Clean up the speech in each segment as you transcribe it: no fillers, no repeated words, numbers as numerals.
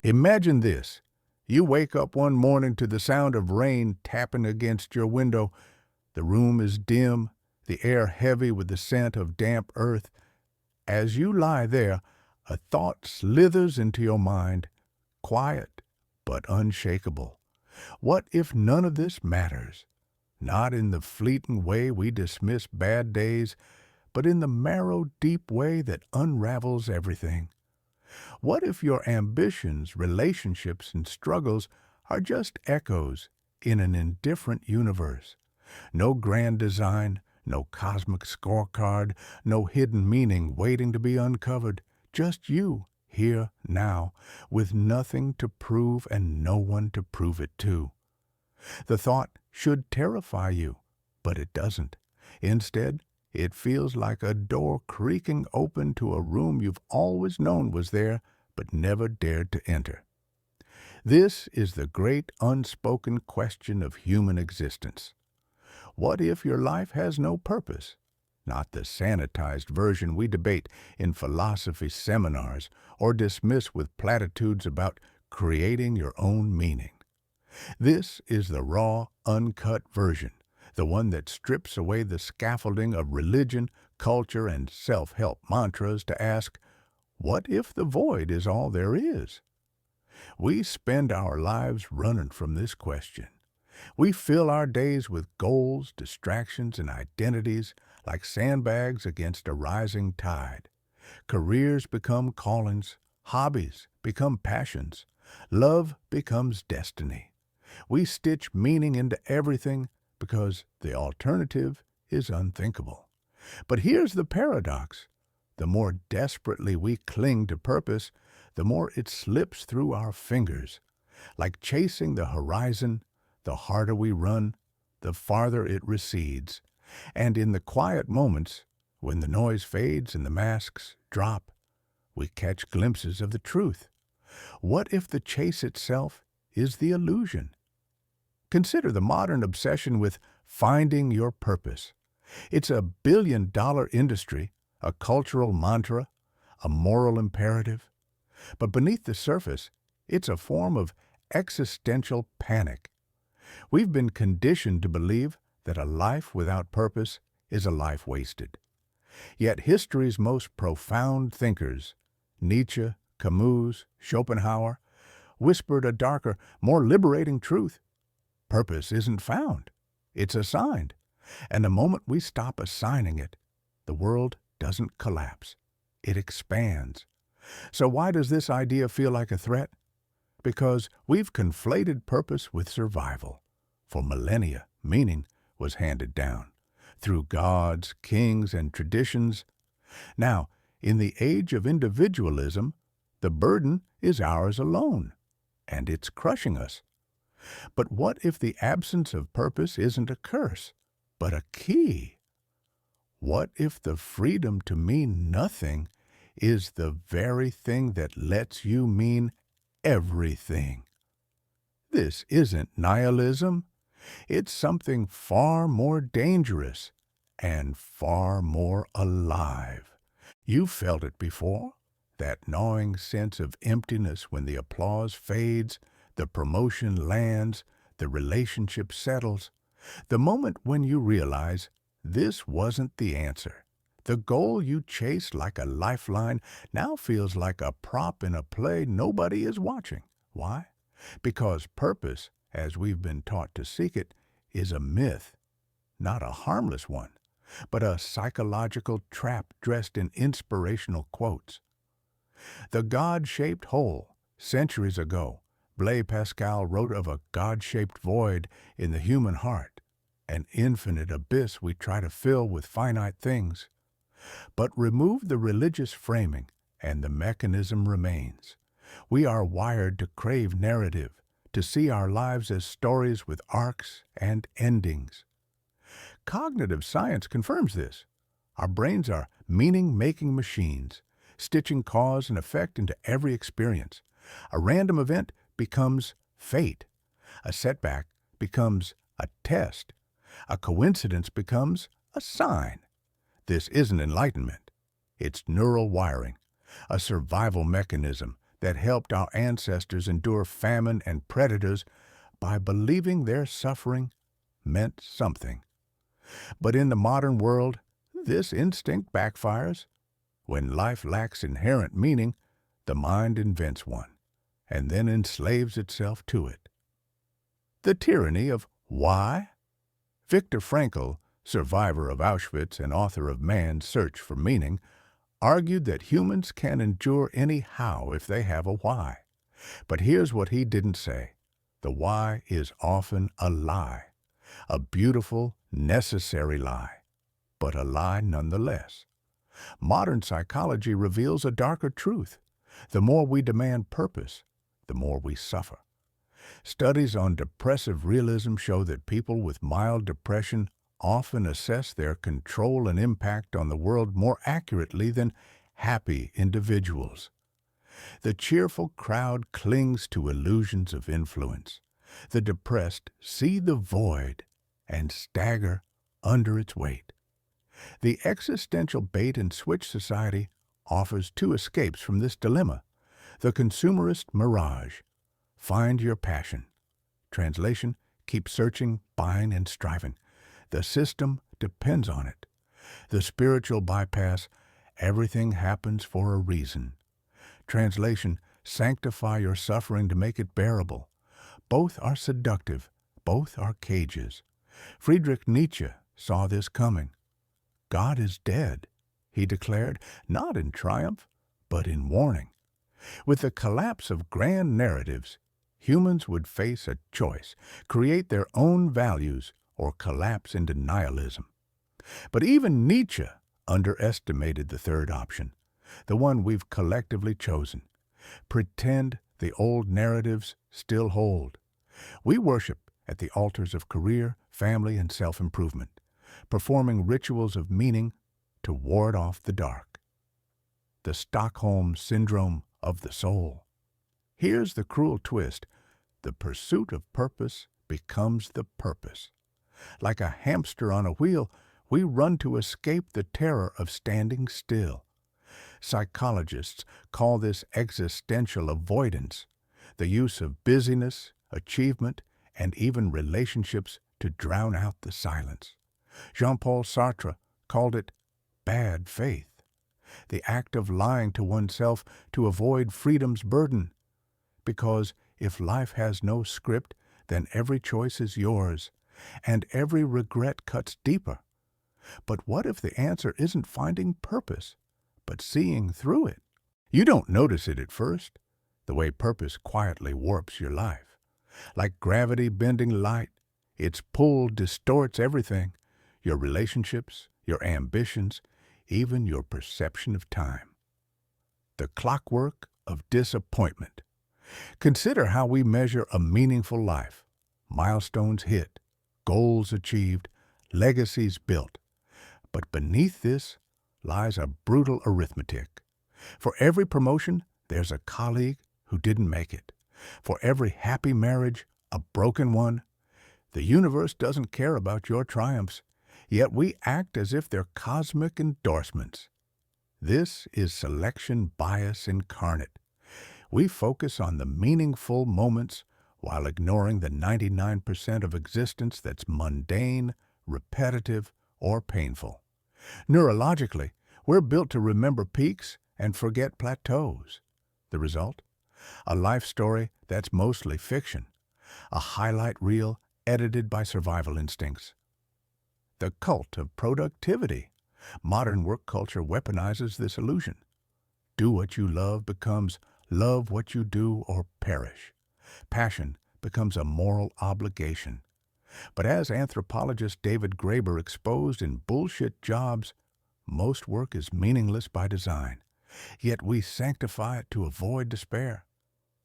Imagine this. You wake up one morning to the sound of rain tapping against your window. The room is dim, the air heavy with the scent of damp earth. As you lie there, a thought slithers into your mind, quiet but unshakable. What if none of this matters? Not in the fleeting way we dismiss bad days, but in the marrow deep way that unravels everything. What if your ambitions, relationships, and struggles are just echoes in an indifferent universe? No grand design, no cosmic scorecard, no hidden meaning waiting to be uncovered. Just you, here, now, with nothing to prove and no one to prove it to. The thought should terrify you, but it doesn't. Instead, it feels like a door creaking open to a room you've always known was there, but never dared to enter. This is the great unspoken question of human existence. What if your life has no purpose? Not the sanitized version we debate in philosophy seminars or dismiss with platitudes about creating your own meaning. This is the raw, uncut version, the one that strips away the scaffolding of religion, culture, and self-help mantras to ask, what if the void is all there is? We spend our lives running from this question. We fill our days with goals, distractions, and identities like sandbags against a rising tide. Careers become callings, hobbies become passions, love becomes destiny. We stitch meaning into everything because the alternative is unthinkable. But here's the paradox. The more desperately we cling to purpose, the more it slips through our fingers. Like chasing the horizon, the harder we run, the farther it recedes. And in the quiet moments, when the noise fades and the masks drop, we catch glimpses of the truth. What if the chase itself is the illusion? Consider the modern obsession with finding your purpose. It's a billion-dollar industry, a cultural mantra, a moral imperative. But beneath the surface, it's a form of existential panic. We've been conditioned to believe that a life without purpose is a life wasted. Yet history's most profound thinkers, Nietzsche, Camus, Schopenhauer, whispered a darker, more liberating truth. Purpose isn't found. It's assigned. And the moment we stop assigning it, the world doesn't collapse. It expands. So why does this idea feel like a threat? Because we've conflated purpose with survival. For millennia, meaning was handed down through gods, kings, and traditions. Now, in the age of individualism, the burden is ours alone, and it's crushing us. But what if the absence of purpose isn't a curse, but a key? What if the freedom to mean nothing is the very thing that lets you mean everything? This isn't nihilism. It's something far more dangerous and far more alive. You've felt it before, that gnawing sense of emptiness when the applause fades, the promotion lands, the relationship settles. The moment when you realize this wasn't the answer. The goal you chased like a lifeline now feels like a prop in a play nobody is watching. Why? Because purpose, as we've been taught to seek it, is a myth, not a harmless one, but a psychological trap dressed in inspirational quotes. The God-shaped hole, centuries ago, Blaise Pascal wrote of a God-shaped void in the human heart, an infinite abyss we try to fill with finite things. But remove the religious framing, and the mechanism remains. We are wired to crave narrative, to see our lives as stories with arcs and endings. Cognitive science confirms this. Our brains are meaning-making machines, stitching cause and effect into every experience. A random event becomes fate. A setback becomes a test. A coincidence becomes a sign. This isn't enlightenment. It's neural wiring, a survival mechanism that helped our ancestors endure famine and predators by believing their suffering meant something. But in the modern world, this instinct backfires. When life lacks inherent meaning, the mind invents one, and then enslaves itself to it. The tyranny of why? Viktor Frankl, survivor of Auschwitz and author of Man's Search for Meaning, argued that humans can endure any how if they have a why. But here's what he didn't say. The why is often a lie. A beautiful, necessary lie, but a lie nonetheless. Modern psychology reveals a darker truth. The more we demand purpose, the more we suffer. Studies on depressive realism show that people with mild depression often assess their control and impact on the world more accurately than happy individuals. The cheerful crowd clings to illusions of influence. The depressed see the void and stagger under its weight. The existential bait-and-switch society offers two escapes from this dilemma. The consumerist mirage, find your passion. Translation, keep searching, buying, and striving. The system depends on it. The spiritual bypass, everything happens for a reason. Translation, sanctify your suffering to make it bearable. Both are seductive, both are cages. Friedrich Nietzsche saw this coming. God is dead, he declared, not in triumph, but in warning. With the collapse of grand narratives, humans would face a choice, create their own values or collapse into nihilism. But even Nietzsche underestimated the third option, the one we've collectively chosen. Pretend the old narratives still hold. We worship at the altars of career, family, and self-improvement, performing rituals of meaning to ward off the dark. The Stockholm Syndrome of the soul. Here's the cruel twist. The pursuit of purpose becomes the purpose. Like a hamster on a wheel, we run to escape the terror of standing still. Psychologists call this existential avoidance, the use of busyness, achievement, and even relationships to drown out the silence. Jean-Paul Sartre called it bad faith, the act of lying to oneself to avoid freedom's burden. Because if life has no script, then every choice is yours, and every regret cuts deeper. But what if the answer isn't finding purpose, but seeing through it? You don't notice it at first, the way purpose quietly warps your life. Like gravity bending light, its pull distorts everything, your relationships, your ambitions, even your perception of time. The clockwork of disappointment. Consider how we measure a meaningful life. Milestones hit, goals achieved, legacies built. But beneath this lies a brutal arithmetic. For every promotion, there's a colleague who didn't make it. For every happy marriage, a broken one. The universe doesn't care about your triumphs, yet we act as if they're cosmic endorsements. This is selection bias incarnate. We focus on the meaningful moments while ignoring the 99% of existence that's mundane, repetitive, or painful. Neurologically, we're built to remember peaks and forget plateaus. The result? A life story that's mostly fiction, a highlight reel edited by survival instincts. The cult of productivity. Modern work culture weaponizes this illusion. Do what you love becomes love what you do or perish. Passion becomes a moral obligation. But as anthropologist David Graeber exposed in Bullshit Jobs, most work is meaningless by design, yet we sanctify it to avoid despair.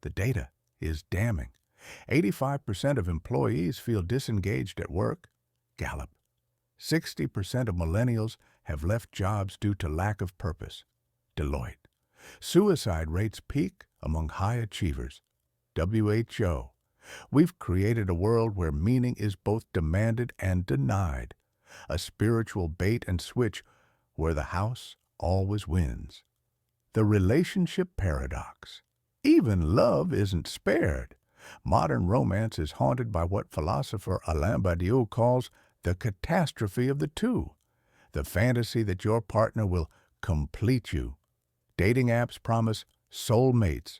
The data is damning. 85% of employees feel disengaged at work. Gallup. 60% of millennials have left jobs due to lack of purpose. Deloitte. Suicide rates peak among high achievers. WHO. We've created a world where meaning is both demanded and denied, a spiritual bait and switch where the house always wins. The relationship paradox. Even love isn't spared. Modern romance is haunted by what philosopher Alain Badiou calls the catastrophe of the two, the fantasy that your partner will complete you. Dating apps promise soulmates.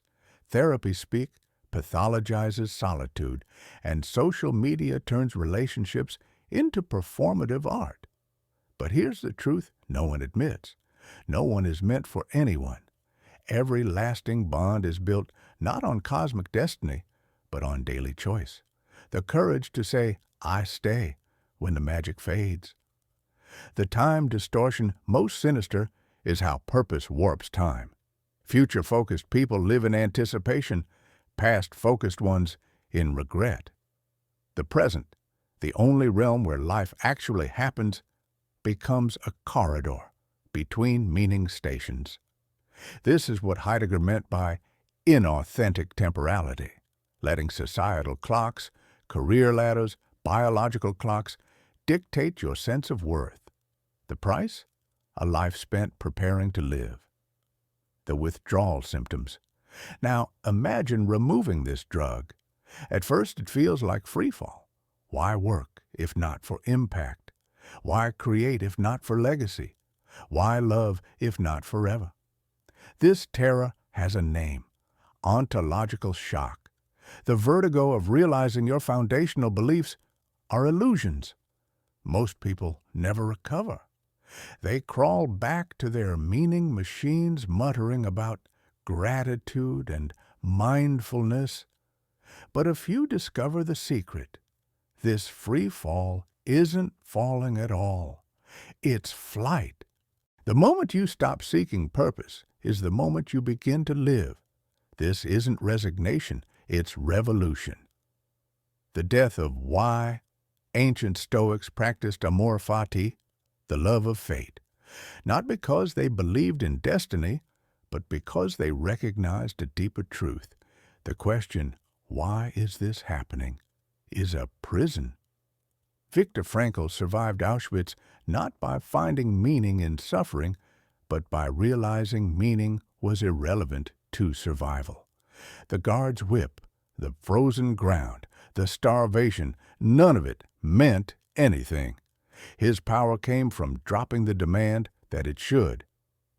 Therapy speak pathologizes solitude, and social media turns relationships into performative art. But here's the truth no one admits. No one is meant for anyone. Every lasting bond is built not on cosmic destiny, but on daily choice. The courage to say, I stay, when the magic fades. The time distortion most sinister is how purpose warps time. Future-focused people live in anticipation, past-focused ones in regret. The present, the only realm where life actually happens, becomes a corridor between meaning stations. This is what Heidegger meant by inauthentic temporality, letting societal clocks, career ladders, biological clocks dictate your sense of worth. The price? A life spent preparing to live. The withdrawal symptoms. Now, imagine removing this drug. At first, it feels like freefall. Why work if not for impact? Why create if not for legacy? Why love if not forever? This terror has a name: ontological shock. The vertigo of realizing your foundational beliefs are illusions. Most people never recover. They crawl back to their meaning machines muttering about gratitude and mindfulness. But a few discover the secret. This free fall isn't falling at all. It's flight. The moment you stop seeking purpose is the moment you begin to live. This isn't resignation, it's revolution. The death of why. Ancient Stoics practiced amor fati, the love of fate, not because they believed in destiny, but because they recognized a deeper truth. The question, why is this happening, is a prison. Viktor Frankl survived Auschwitz not by finding meaning in suffering, but by realizing meaning was irrelevant to survival. The guard's whip, the frozen ground, the starvation, none of it meant anything. His power came from dropping the demand that it should.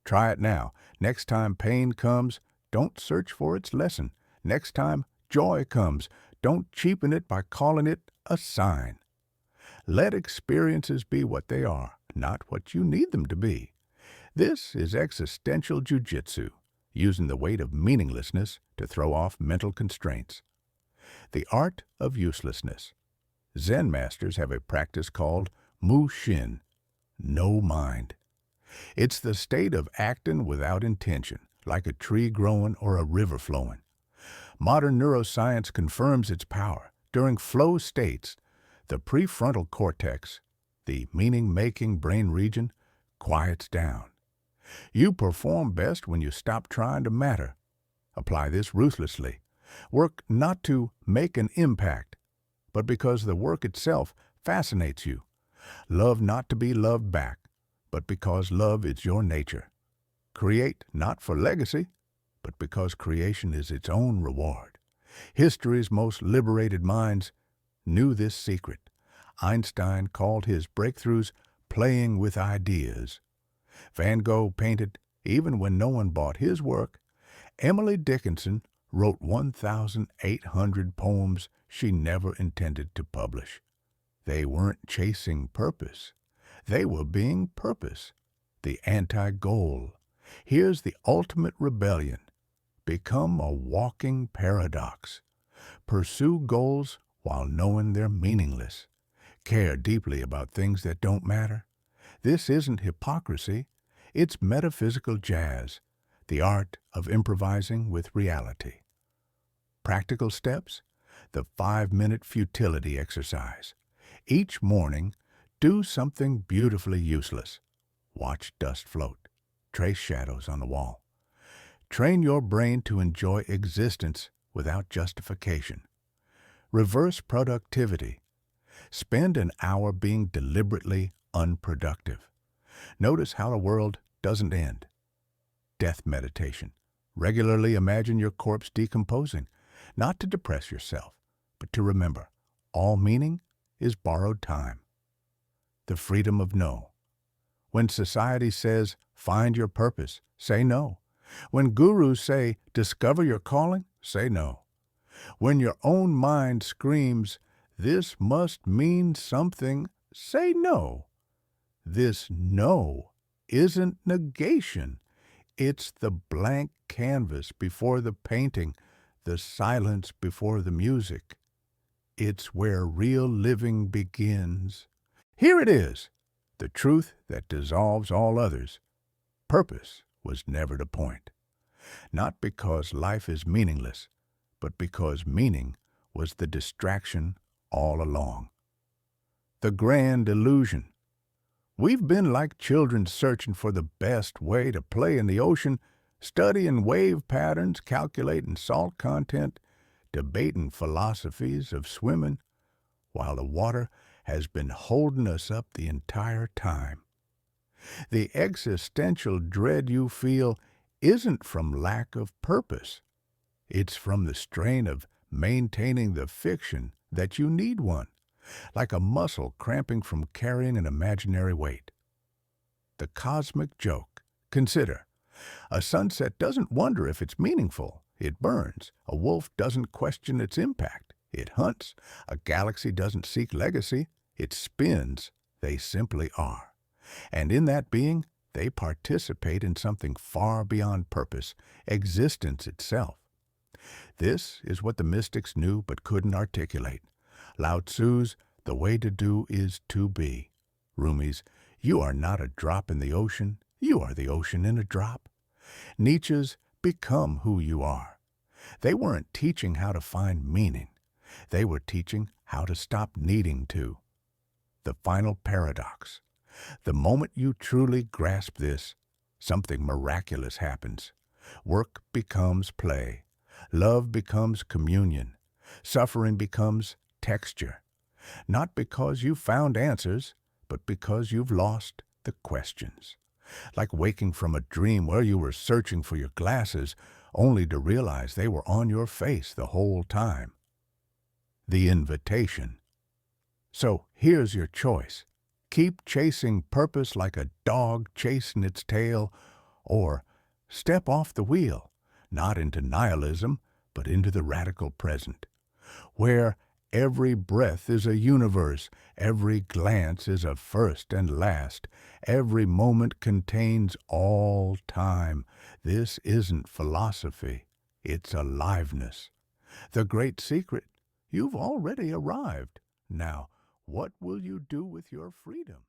Try it now. Next time pain comes, don't search for its lesson. Next time joy comes, don't cheapen it by calling it a sign. Let experiences be what they are, not what you need them to be. This is existential jujitsu, using the weight of meaninglessness to throw off mental constraints. The art of uselessness. Zen masters have a practice called Mushin, no mind. It's the state of acting without intention, like a tree growing or a river flowing. Modern neuroscience confirms its power. During flow states, the prefrontal cortex, the meaning-making brain region, quiets down. You perform best when you stop trying to matter. Apply this ruthlessly. Work not to make an impact, but because the work itself fascinates you. Love not to be loved back, but because love is your nature. Create not for legacy, but because creation is its own reward. History's most liberated minds knew this secret. Einstein called his breakthroughs playing with ideas. Van Gogh painted even when no one bought his work. Emily Dickinson wrote 1,800 poems she never intended to publish. They weren't chasing purpose. They were being purpose, the anti-goal. Here's the ultimate rebellion. Become a walking paradox. Pursue goals while knowing they're meaningless. Care deeply about things that don't matter. This isn't hypocrisy. It's metaphysical jazz, the art of improvising with reality. Practical steps: the 5-minute futility exercise. Each morning, do something beautifully useless. Watch dust float. Trace shadows on the wall. Train your brain to enjoy existence without justification. Reverse productivity. Spend an hour being deliberately unproductive. Notice how the world doesn't end. Death meditation. Regularly imagine your corpse decomposing, not to depress yourself, but to remember, all meaning is borrowed time. The freedom of no. When society says, find your purpose, say no. When gurus say, discover your calling, say no. When your own mind screams, this must mean something, say no. This no isn't negation. It's the blank canvas before the painting, the silence before the music. It's where real living begins. Here it is, the truth that dissolves all others. Purpose was never the point. Not because life is meaningless, but because meaning was the distraction all along. The grand illusion. We've been like children searching for the best way to play in the ocean, studying wave patterns, calculating salt content, debating philosophies of swimming, while the water has been holding us up the entire time. The existential dread you feel isn't from lack of purpose. It's from the strain of maintaining the fiction that you need one, like a muscle cramping from carrying an imaginary weight. The cosmic joke. Consider, a sunset doesn't wonder if it's meaningful. It burns. A wolf doesn't question its impact. It hunts. A galaxy doesn't seek legacy. It spins. They simply are. And in that being, they participate in something far beyond purpose, existence itself. This is what the mystics knew but couldn't articulate. Lao Tzu's "The way to do is to be." Rumi's "You are not a drop in the ocean, you are the ocean in a drop." Nietzsche's "Become who you are." They weren't teaching how to find meaning. They were teaching how to stop needing to. The final paradox. The moment you truly grasp this, something miraculous happens. Work becomes play. Love becomes communion. Suffering becomes texture. Not because you've found answers, but because you've lost the questions. Like waking from a dream where you were searching for your glasses, only to realize they were on your face the whole time. The invitation. So here's your choice. Keep chasing purpose like a dog chasing its tail, or step off the wheel, not into nihilism, but into the radical present, where every breath is a universe, every glance is a first and last, every moment contains all time. This isn't philosophy, it's aliveness. The great secret, you've already arrived. Now, what will you do with your freedom?